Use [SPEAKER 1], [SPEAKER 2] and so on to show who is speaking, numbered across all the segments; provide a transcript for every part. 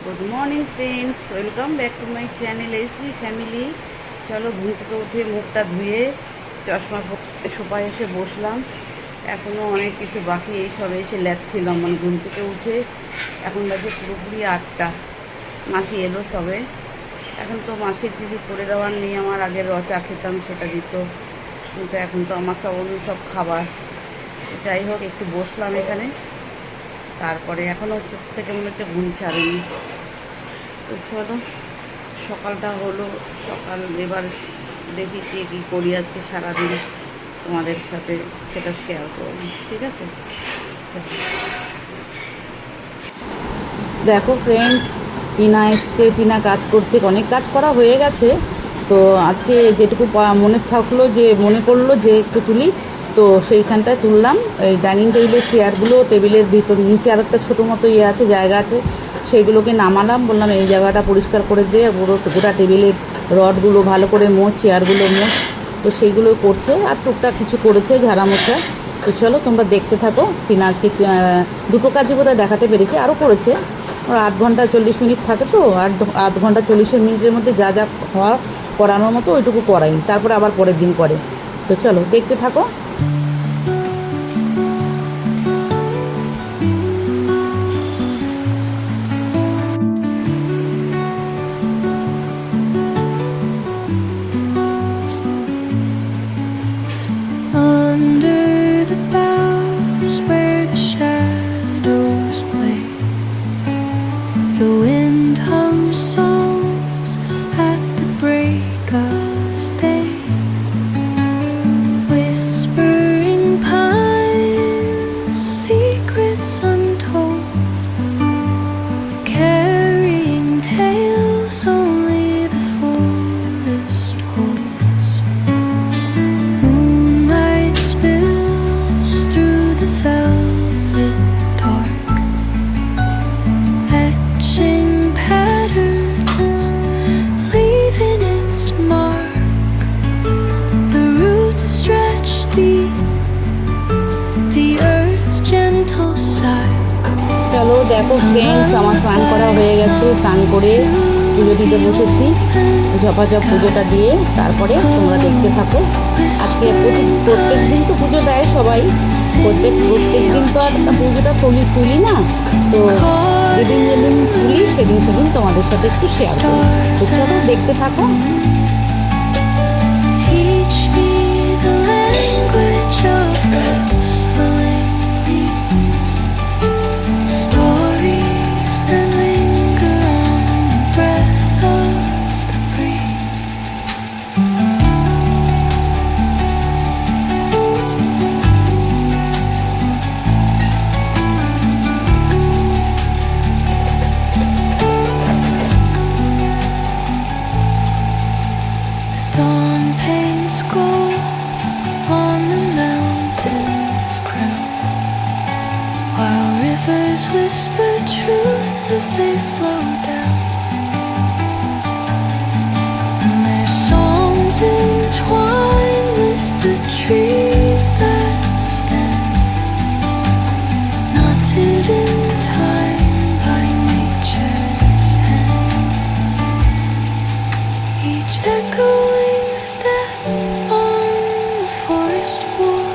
[SPEAKER 1] Good morning friends, welcome back to my channel SB family. চলো ঘুম থেকে উঠে মুখটা ধুয়ে চশমা সোফায় এসে বসলাম। এখনও অনেক কিছু বাকি, এই সবে এসে ছিলাম, মানে ঘুম থেকে উঠে এখন বাজে পুরোপুরি 8টা। মাসি এলো সবে। এখন তো মাসির কিছু করে দেওয়ার নেই, আমার আগে চা খেতাম সেটা দিত, কিন্তু এখন তো আমার সব অন্য সব খাবার। যাই হোক, একটু বসলাম এখানে, তারপরে এখনও চোখ থেকে মনে হচ্ছে ঘুম ছাড়েনি। তো চলো, সকালটা হলো, সকাল এবার দেখি কী করি আজকে সারাদিন, তোমাদের সাথে সেটা শেয়ার করব, ঠিক আছে? দেখো ফ্রেন্ডস, টিনা এসছে, টিনা কাজ করছে, অনেক কাজ করা হয়ে গেছে। তো আজকে যেটুকু মনে করলো যে একটু তুলি, তো সেইখানটায় তুললাম। এই ডাইনিং টেবিলের চেয়ারগুলো, টেবিলের ভিতর নিচে আর একটা ছোটো মতো আছে, জায়গা আছে, সেইগুলোকে নামালাম। বললাম এই জায়গাটা পরিষ্কার করে দিয়ে গোটা টেবিলের রডগুলো ভালো করে মোছ, চেয়ারগুলো মোছ। তো সেইগুলো করছে, আর টুকটাক কিছু করেছে ঝাড়া মোছা। তো চলো তোমরা দেখতে থাকো। টিনা আজকে দুটো কাজই বোধহয় দেখাতে পেরেছে, আরও করেছে। ওর 8 ঘন্টা 40 মিনিট থাকে, তো আধ ঘন্টা 40 মিনিটের মধ্যে যা যা হওয়া করানোর মতো ওইটুকু করাই, তারপরে আবার পরের দিন করে। তো চলো দেখতে থাকো।
[SPEAKER 2] Under the boughs where the shadows play, the wind hums songs at the break of day. Whispering pines, secrets untold, carrying tales only the forest holds. Moonlight spills through the velvet dark, etching patterns, leaving its mark. The roots stretch deep, the earth's gentle sigh.
[SPEAKER 1] চলো দেখো friends, আমার স্নান করা হয়ে গেছে। স্নান করে পুজো দিতে বসেছি, ঝপাঝপ পুজোটা দিয়ে তারপরে তোমরা দেখতে থাকো। আজকে প্রত্যেক দিন তো পুজো দেয় সবাই, প্রত্যেক দিন তো আর পুজোটা তুলি না। তো যেদিন যেদিন তুলি সেদিন তোমাদের সাথে একটু শেয়ার করি। তো চলো দেখতে থাকো।
[SPEAKER 2] Teach me the language of rustling leaves, stories that linger on the breath of the breeze. Dawn paints gold on the mountain's crown, while rivers whisper truths as they flow down. And their songs entwine with the trees that stand, knotted in time by nature's hand. Each echoing step on the forest floor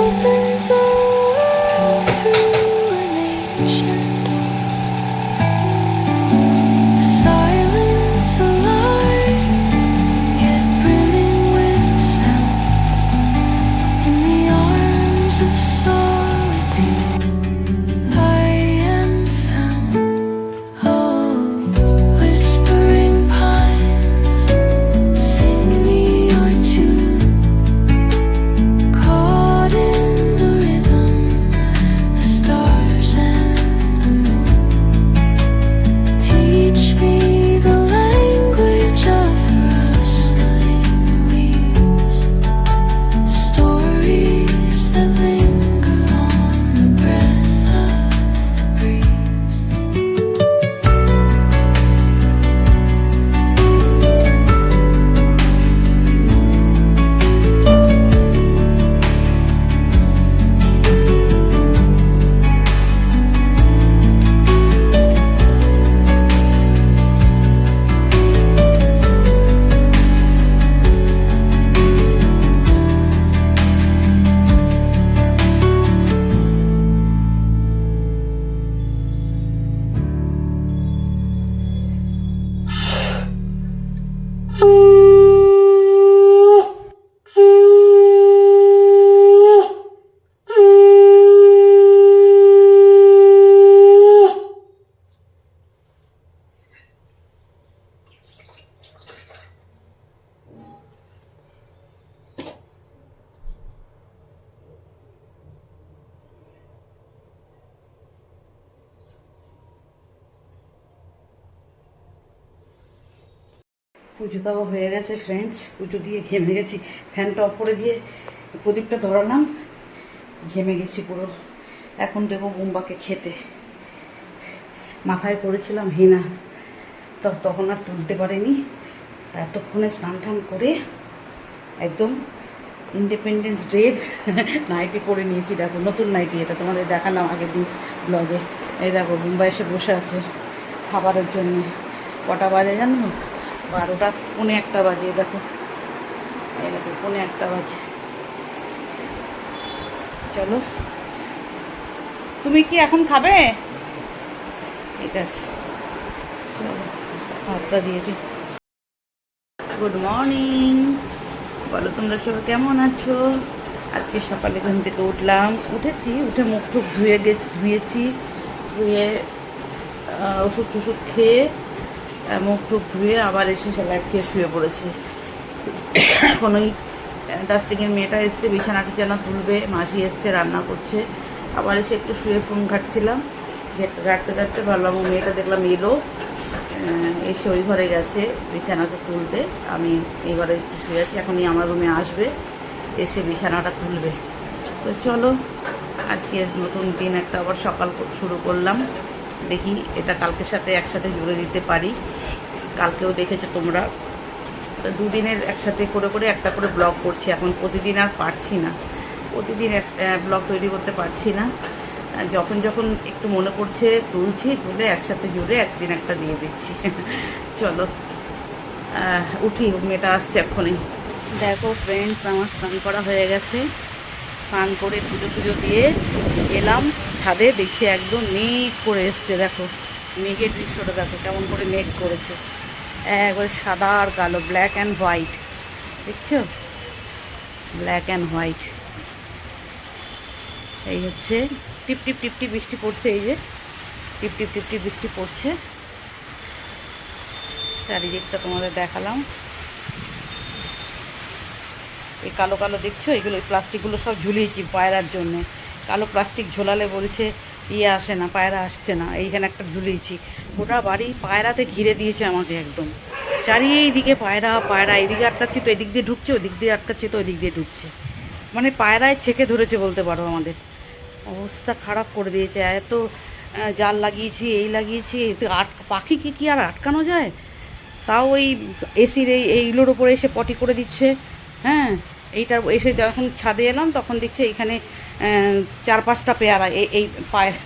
[SPEAKER 2] opens a world through an ancient door. The silence alive, yet brimming with sound. In the arms of solitude, I am found. Oh, whispering pines, sing me your tune. Caught in the rhythm, the stars and the moon.
[SPEAKER 1] পুজো দেওয়া হয়ে গেছে friends, পুজো দিয়ে ঘেমে গেছি। ফ্যানটা of করে দিয়ে প্রদীপটা ধরালাম, ঘেমে গেছি পুরো। এখন দেবো বুম্বাকে খেতে। মাথায় পড়েছিলাম হেনা, তখন আর তুলতে পারিনি। এতক্ষণে স্নান টান করে একদম ইন্ডিপেন্ডেন্স ডের নাইটি পরে নিয়েছি। দেখো নতুন নাইটি, এটা তোমাদের দেখালাম আগের দিন ব্লগে। এই দেখো বুম্বা এসে বসে আছে খাবারের জন্য। কটা বাজে জানো? 12টা, 1:45 বাজে। দেখো এই দেখো 1:45 বাজে। চলো, তুমি কি এখন খাবে? ঠিক আছে, চলো ভাতটা দিয়েছি। গুড মর্নিং, বলো তোমরা সবাই কেমন আছো? আজকে সকালে ঘুম থেকে উঠে মুখ টুক ধুয়েছি, ধুয়ে ওষুধ টষুধ খেয়ে মুখ টুক ধুয়ে আবার এসে সবাই খেয়ে শুয়ে পড়েছি। এখন ওই ডাস্টিংয়ের মেয়েটা এসছে, বিছানা টিছানা তুলবে, মাসি এসছে রান্না করছে। আবার এসে একটু শুয়ে ফোন ঘাটছিলাম, ঘাটতে ভাবলাম ও মেয়েটা দেখলাম এলো, এসে ওই ঘরে গেছে বিছানাটা তুলতে। আমি এই ঘরে একটু শুয়ে আছি, এখনই আমার রুমে আসবে, এসে বিছানাটা তুলবে। তো চলো, আজকে নতুন দিন একটা আবার সকাল শুরু করলাম। দেখি এটা কালকের সাথে একসাথে জুড়ে দিতে পারি। কালকেও দেখেছো তোমরা, দুদিনের একসাথে করে করে একটা করে ব্লগ করছি। এখন প্রতিদিন আর পারছি না, প্রতিদিন ব্লগ তৈরি করতে পারছি না। যখন যখন একটু মনে পড়ছে তুলে একসাথে জুড়ে একদিন একটা দিয়ে দিচ্ছি। চলো উঠি, মেয়েটা আসছে এক্ষুনি। দেখো ফ্রেন্ডস, আমার স্নান করা হয়ে গেছে। স্নান করে পুজো দিয়ে এলাম ছাদে, দেখছি একদম মেঘ করে এসছে। দেখো মেঘের দৃশ্যটা দেখো কেমন করে মেঘ করেছে, একবারে সাদা আর কালো, ব্ল্যাক অ্যান্ড হোয়াইট। দেখছো, ব্ল্যাক অ্যান্ড হোয়াইট। এই হচ্ছে টিপ টিপ টিপ টিপ বৃষ্টি পড়ছে, এই যে টিপ টিপ টিপ টিপ বৃষ্টি পড়ছে। চারিদিকটা তোমাদের দেখালাম। এই কালো কালো দেখছো, এগুলো ওই প্লাস্টিকগুলো সব ঝুলিয়েছি পায়রার জন্যে। কালো প্লাস্টিক ঝোলালে বলছে আসে না, পায়রা আসছে না। এইখানে একটা ঝুলিয়েছি, গোটা বাড়ি পায়রাতে ঘিরে দিয়েছে আমাকে একদম। চারিদিকে পায়রা পায়রা, এদিকে আটকাচ্ছি তো এদিক দিয়ে ঢুকছে, ওদিক দিয়ে আটকাচ্ছি তো ওদিক দিয়ে ঢুকছে। মানে পায়রায় ছেঁকে ধরেছে বলতে পারো। আমাদের অবস্থা খারাপ করে দিয়েছে। এত জাল লাগিয়েছি, এই লাগিয়েছি, পাখিকে কি আর আটকানো যায়? তাও ওই এসির এইগুলোর ওপরে এসে পটি করে দিচ্ছে। হ্যাঁ, এইটার এসে যখন ছাদে এলাম তখন দেখছি এইখানে 4-5টা পেয়ারা, এই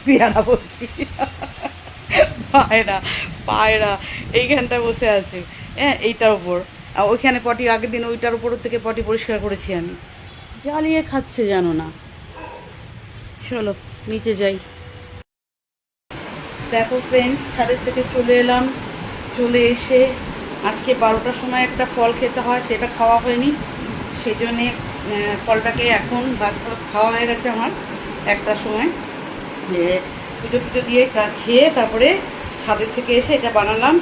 [SPEAKER 1] পেয়ারা বলছি, পায়রা পায়রা এইখানটায় বসে আছে। হ্যাঁ, এইটার ওপর ওইখানে পটি, আগের দিন ওইটার উপর থেকে পটি পরিষ্কার করেছি আমি। জ্বালিয়ে খাচ্ছে জানো না। চলো নিচে যাই। দেখো ফ্রেন্ডস, ছাদের থেকে চলে এলাম। চলে এসে আজকে 12টার সময় একটা ফল খেতে হয়, সেটা খাওয়া হয়নি। সেই জন্যে ফলটাকে এখন খাওয়া হয়ে গেছে আমার 1টার সময়। পুজো দিয়ে খেয়ে তারপরে ছাদের থেকে এসে এটা বানালাম।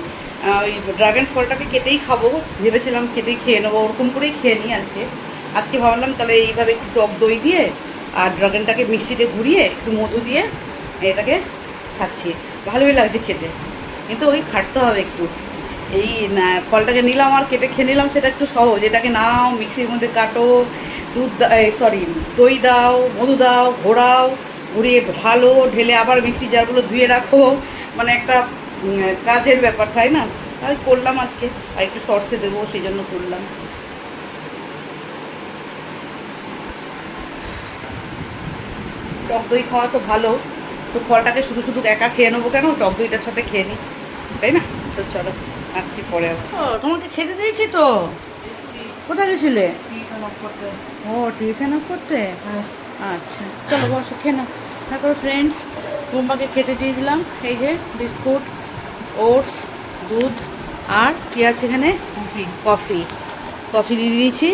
[SPEAKER 1] ওই ড্রাগন ফলটাকে কেটেই খাবো ভেবেছিলাম, কেটেই খেয়ে নেবো, ওরকম করেই খেয়ে নিই আজকে ভাবলাম তাহলে এইভাবে একটু টক দই দিয়ে আর ড্রাগনটাকে মিক্সিতে ঘুরিয়ে একটু মধু দিয়ে এটাকে খাচ্ছি। ভালোই লাগছে খেতে, কিন্তু ওই খাটতে হবে একটু। এই ফলটাকে নিলাম আর কেটে খেয়ে নিলাম, সেটা একটু সহজ। এটাকে নাও, মিক্সির মধ্যে কাটো, দই দাও, মধু দাও, ঘুরিয়ে ঢেলে আবার মিক্সি জারগুলো ধুয়ে রাখো। মানে একটা কাজের ব্যাপার, তাই না? তাই করলাম আজকে। আর একটু সর্ষে দেবো, সেই জন্য করলাম। টক দই খাওয়া তো ভালো, তো ফলটাকে শুধু শুধু একা খেয়ে নেবো কেন, টক দইটার সাথে খেয়ে নিই, তাই না? তো চলো আসছি পরে। ও তোমাকে খেতে দিয়েছি তো। কোথায় গেছিলে? ও টিফিন অফ করতে। আচ্ছা চলো বসো, খেয়ে নাও। তারপর ফ্রেন্ডস, বোম্বাকে খেতে দিয়ে দিলাম। এই যে বিস্কুট, ওটস, দুধ আর কী আছে এখানে, কফি দিয়ে দিয়েছি।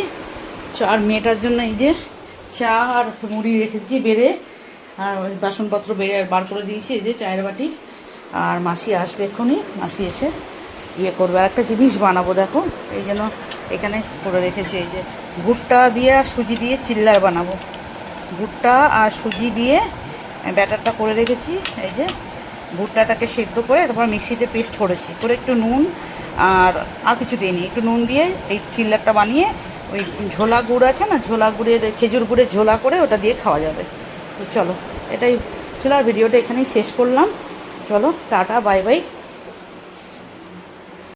[SPEAKER 1] আর মেয়েটার জন্য এই যে চা আর মুড়ি রেখেছি বেড়ে, আর ওই বাসনপত্র বার করে দিয়েছি। এই যে চায়ের বাটি। আর মাসি আসবে এক্ষুনি, মাসি এসে করবে। আর একটা জিনিস বানাবো, দেখো এই জন্য এখানে করে রেখেছি। এই যে ভুট্টা দিয়ে আর সুজি দিয়ে চিল্লার বানাবো। ভুট্টা আর সুজি দিয়ে ব্যাটারটা করে রেখেছি। এই যে ভুট্টাটাকে সেদ্ধ করে তারপর মিক্সিতে পেস্ট করেছি, করে একটু নুন আর কিছু দিইনি, একটু নুন দিয়ে এই চিল্লাটা বানিয়ে ওই ঝোলা গুড় আছে না, ঝোলা গুড়ের খেজুর গুড়ের ঝোলা করে ওটা দিয়ে খাওয়া যাবে। তো চলো, এটাই ছিল, আর ভিডিওটা এখানেই শেষ করলাম। চলো টাটা, বাই বাই।